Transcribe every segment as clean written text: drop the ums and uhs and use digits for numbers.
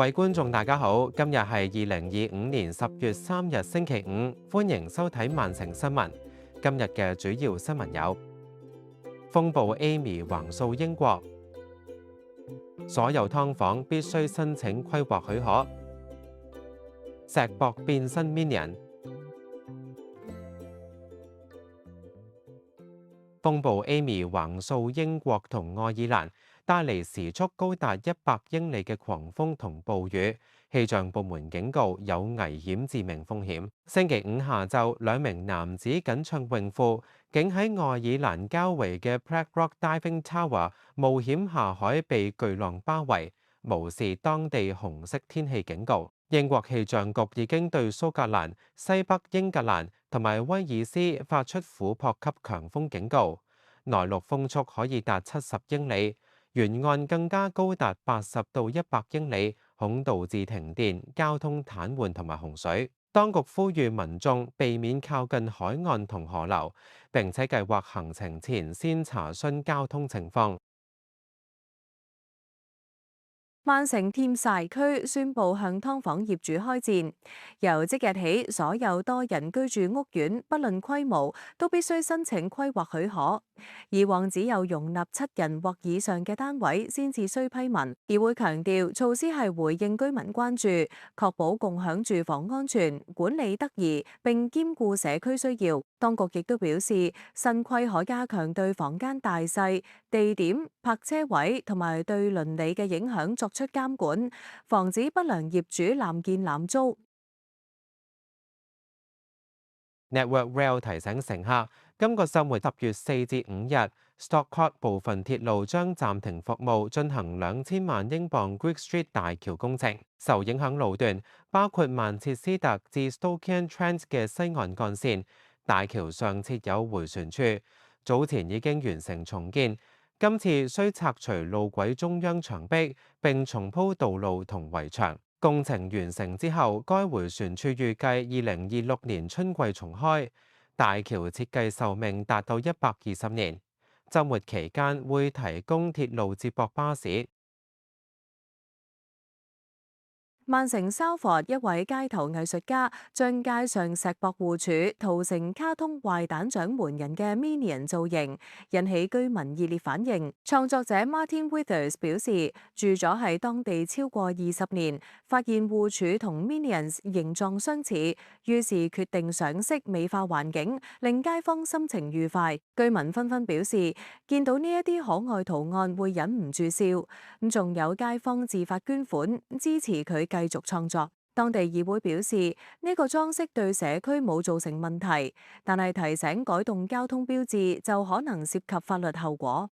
位觀眾大家好，今日係2025年10月3日星期五，歡迎收睇曼城新聞。今日嘅主要新聞有：風暴 Amy 橫掃英國，所有劏房必須申請規劃許可；石博變身 Minion。風暴 Amy 橫掃英國同愛爾蘭，帶嚟時速高達100英里嘅狂風同暴雨，氣象部門警告有危險致命風險。星期五下晝，兩名男子緊唱泳褲，竟喺愛爾蘭郊圍嘅 Blackrock Diving Tower 冒險下海，被巨浪包圍，無視當地紅色天氣警告。英國氣象局已經對蘇格蘭、西北英格蘭同埋威爾斯發出琥珀級強風警告，內陸風速可以達70英里，沿岸更加高達80到100英里，恐導致停電、交通癱瘓同埋洪水。當局呼籲民眾避免靠近海岸同河流，並且計劃行程前先查詢交通情況。曼城添曬區宣布向劏房業主開戰，由即日起，所有多人居住屋苑，不論規模，都必須申請規劃許可。以往只有容納7人或以上嘅單位先至需批文。議會強調措施係回應居民關注，確保共享住房安全、管理得宜，並兼顧社區需要。當局亦都表示，新規可加強對房間大細、地點、泊車位同埋對鄰里嘅影響作出監管，防止不良業主濫建濫租。Network Rail 提醒乘客，今個週末10月4至5日 ，Stockport 部分鐵路將暫停服務，進行2000萬英鎊 Greek Street 大橋工程。受影響路段包括曼徹斯特至 Stoke-on-Trent 嘅西岸幹線，大橋上設有迴旋處，早前已經完成重建。今次需拆除路軌中央牆壁，並重鋪道路同圍牆。工程完成之後，該迴旋處預計2026年春季重開。大橋設計壽命達到120年。週末期間會提供鐵路接駁巴士。曼城沙佛一位街頭藝術家將街上石博互柱塗成卡通壞蛋掌門人嘅 Minion 造型，引起居民熱烈反應。創作者 Martin Withers 表示，住咗喺當地超過20年，發現互柱同 Minions 形狀相似，於是決定賞識美化環境，令街坊心情愉快。居民紛紛表示，見到呢一啲可愛圖案會忍唔住笑。咁仲有街坊自發捐款支持佢繼續創作。當地議會表示，呢個裝飾對社區冇造成問題，但係提醒改動交通標誌就可能涉及法律後果。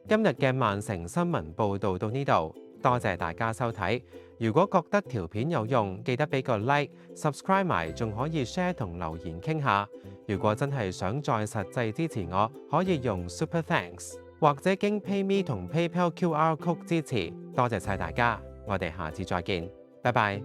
今日嘅曼城新聞報導到呢度，多謝大家收睇。如果覺得條片有用，記得俾個 like、subscribe 埋，仲可以 share 同留言傾下。如果真係想再實際支持我，可以用 Super Thanks 或者經 PayMe 同 PayPal QR Code 支持。多謝晒大家，我哋下次再見，拜拜。